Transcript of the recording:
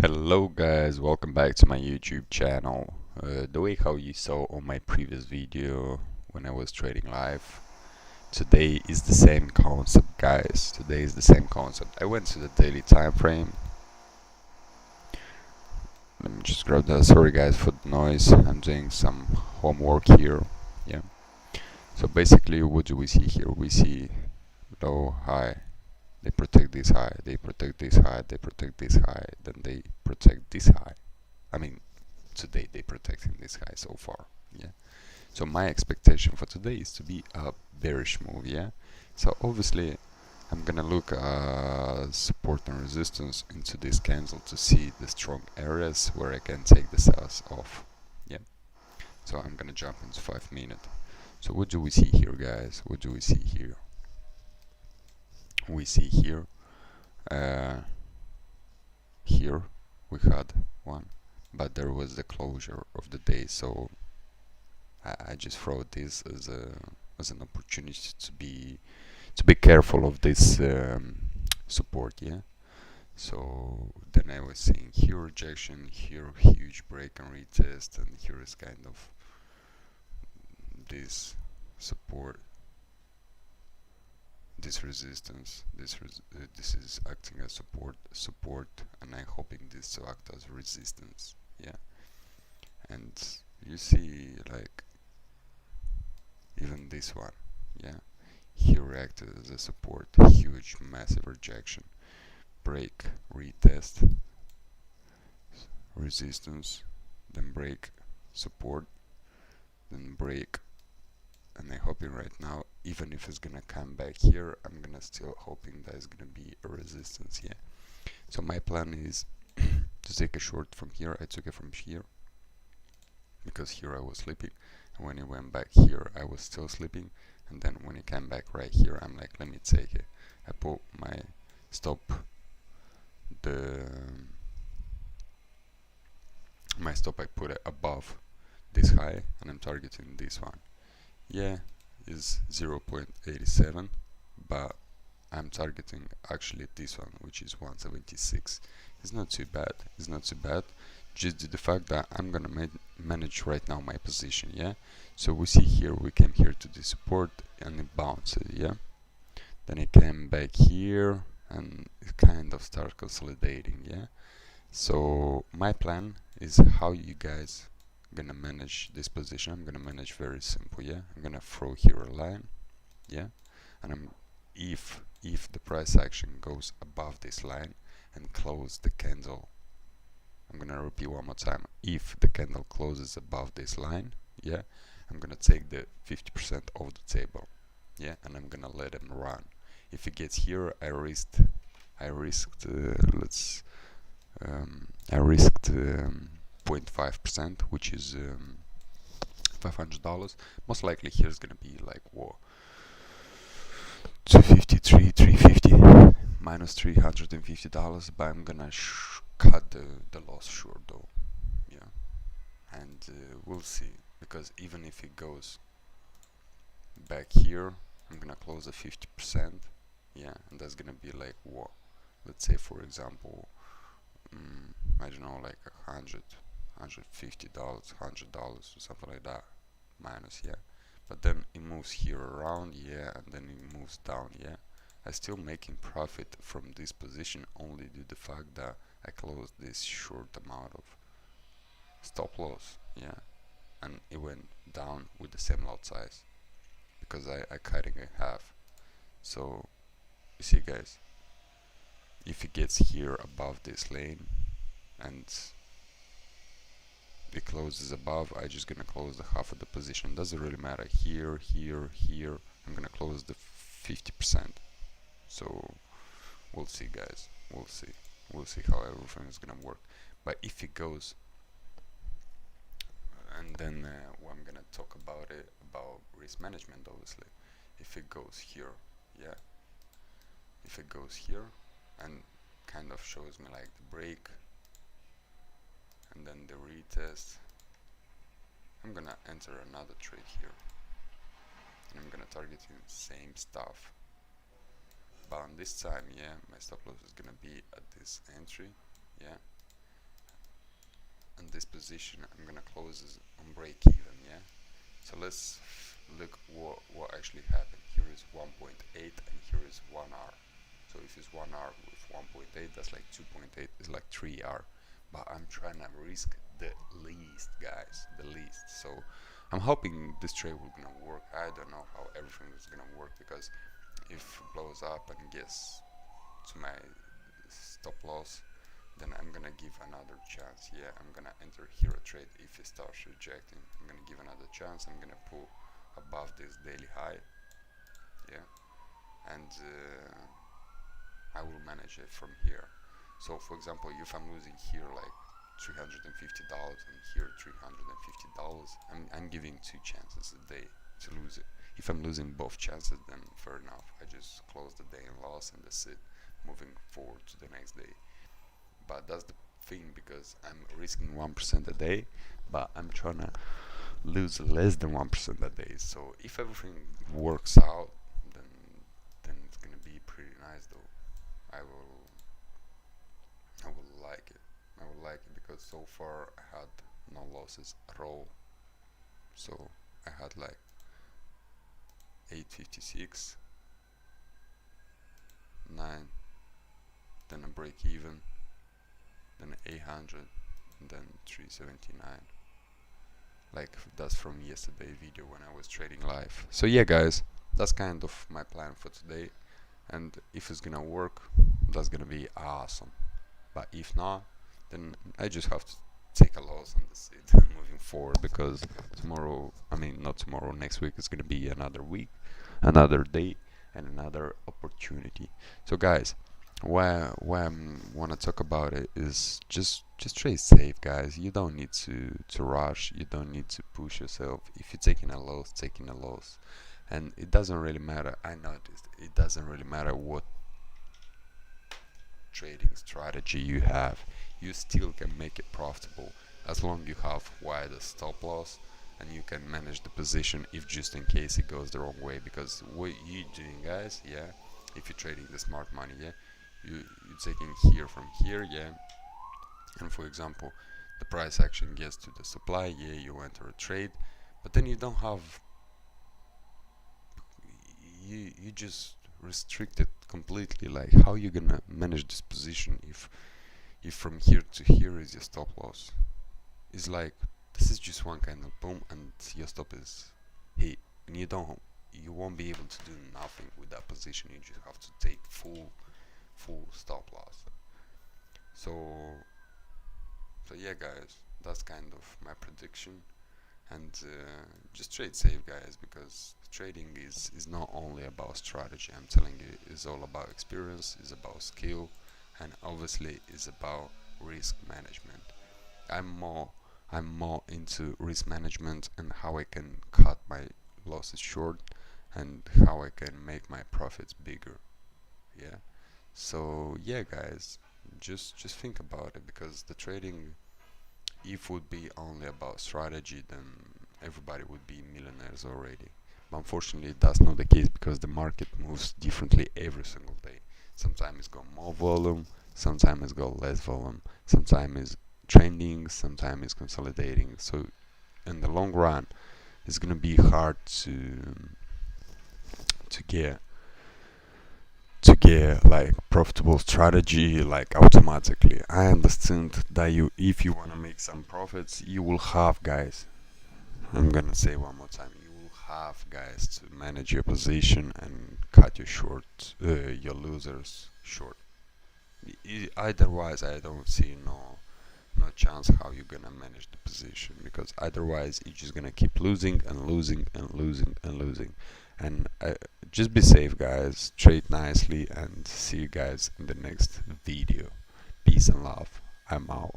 Hello guys, welcome back to my YouTube channel. The way how you saw on my previous video when I was trading live, today is the same concept guys. Today is the same concept. I went to the daily time frame. Let me just grab that. Sorry guys for the noise. I'm doing some homework here. Yeah. So basically what do we see here? We see low, high. They protect this high, they protect this high, they protect this high, then they protect this high. I mean, today they protecting this high so far. Yeah. So my expectation for today is to be a bearish move. Yeah. So obviously I'm gonna look support and resistance into this candle to see the strong areas where I can take the sales off. Yeah. So I'm gonna jump into 5 minute. So what do we see here, guys? What do we see here? We see here here we had one, but there was the closure of the day, so I just throw this as an opportunity to be careful of this support. Yeah. So then I was seeing here rejection, here huge break and retest, and here is kind of this support, this resistance, this is acting as support, and I'm hoping this to act as resistance. Yeah. And you see like even this one, yeah, he reacted as a support, huge massive rejection, break, retest, resistance, then break, support, then break, and I'm hoping right now, even if it's gonna come back here, I'm gonna still hoping that it's gonna be a resistance. Yeah. So my plan is to take a short from here. I took it from here because here I was sleeping, and when it went back here I was still sleeping, and then when it came back right here I'm like, let me take it. I put my stop, the my stop, I put it above this high, and I'm targeting this one. Yeah, is 0.87, but I'm targeting actually this one, which is 176. It's not too bad. It's not too bad. Just due to the fact that I'm gonna manage right now my position. Yeah. So we see here we came here to the support and it bounced. Yeah. Then it came back here and it kind of started consolidating. Yeah. So my plan is how you guys gonna manage this position. I'm gonna manage very simple. Yeah. I'm gonna throw here a line. Yeah. And if the price action goes above this line and close the candle, I'm gonna repeat one more time, if the candle closes above this line, yeah, I'm gonna take the 50% off the table, yeah, and I'm gonna let him run. If it gets here, I risked I risked 0.5%, which is $500. Most likely here's gonna be like, whoa, 253, 350, minus $350, but I'm gonna cut the loss short though. Yeah. And we'll see, because even if it goes back here, I'm gonna close at 50%. Yeah. And that's gonna be like what, let's say for example, I don't know, like $150, $100 or something like that, minus. Yeah. But then it moves here around, yeah, and then it moves down, yeah. I still making profit from this position only due to the fact that I closed this short amount of stop loss, yeah, and it went down with the same lot size because I cut it in half. So you see guys, if it gets here above this lane and it closes above, I just gonna close the half of the position. Doesn't really matter, here, here, here, I'm gonna close the 50%. So we'll see guys, we'll see how everything is gonna work. But if it goes, and then I'm gonna talk about it, about risk management obviously. If it goes here, yeah, if it goes here and kind of shows me like the break and then the retest, I'm gonna enter another trade here and I'm gonna target the same stuff, but on this time, yeah, my stop loss is gonna be at this entry, yeah, and this position I'm gonna close is on break even. Yeah, so let's look what actually happened. Here is 1.8 and here is 1R. So if it's 1R with 1.8, that's like 2.8 is like 3R. But I'm trying to risk the least, guys, the least. So I'm hoping this trade will gonna work. I don't know how everything is gonna work, because if it blows up and gets to my stop loss, then I'm gonna give another chance. Yeah, I'm gonna enter here a trade. If it starts rejecting, I'm gonna give another chance. I'm gonna pull above this daily high. Yeah, and I will manage it from here. So for example, if I'm losing here like $350 and here $350, I'm giving two chances a day to lose it. If I'm losing both chances, then fair enough, I just close the day and loss, and that's it, moving forward to the next day. But that's the thing, because I'm risking 1% a day, but I'm trying to lose less than 1% a day. So if everything works out, then it's gonna be pretty nice though. I will like it. I will like it because so far I had no losses at all. So I had like 856, 9, then a break even, then 800, and then 379. Like that's from yesterday video when I was trading live. So yeah, guys, that's kind of my plan for today, and if it's gonna work, that's gonna be awesome. But if not, then I just have to take a loss on this moving forward, because tomorrow, I mean not tomorrow, next week is gonna be another week, another day, and another opportunity. So guys, why I want to talk about it is just trade safe, guys. You don't need to rush. You don't need to push yourself. If you're taking a loss, taking a loss, and it doesn't really matter. I noticed it doesn't really matter what trading strategy you have. You still can make it profitable as long you have wider stop loss and you can manage the position if just in case it goes the wrong way. Because what you doing, guys, yeah, if you're trading the smart money, yeah, you're taking here from here, yeah, and for example the price action gets to the supply, yeah, you enter a trade, but then you don't have, you just restrict it completely. Like how you gonna manage this position if from here to here is your stop loss? It's like this is just one kind of boom and your stop is hit, and you won't be able to do nothing with that position. You just have to take full stop loss. So yeah, guys, that's kind of my prediction. And just trade safe, guys, because trading is not only about strategy. I'm telling you, it's all about experience, it's about skill, and obviously it's about risk management. I'm more into risk management and how I can cut my losses short and how I can make my profits bigger. Yeah. So yeah, guys, just think about it, because the trading, if would be only about strategy, then everybody would be millionaires already. But unfortunately, that's not the case, because the market moves differently every single day. Sometimes it's got more volume, sometimes it's got less volume, sometimes it's trending, sometimes it's consolidating. So in the long run, it's gonna be hard to get like profitable strategy like automatically. I understand that if you want to make some profits, you will have, guys, I'm gonna say one more time, you will have, guys, to manage your position and cut your losers short. Otherwise I don't see no chance how you're gonna manage the position, because otherwise you're just gonna keep losing and losing and losing and losing. And just be safe, guys, trade nicely, and see you guys in the next video. Peace and love. I'm out.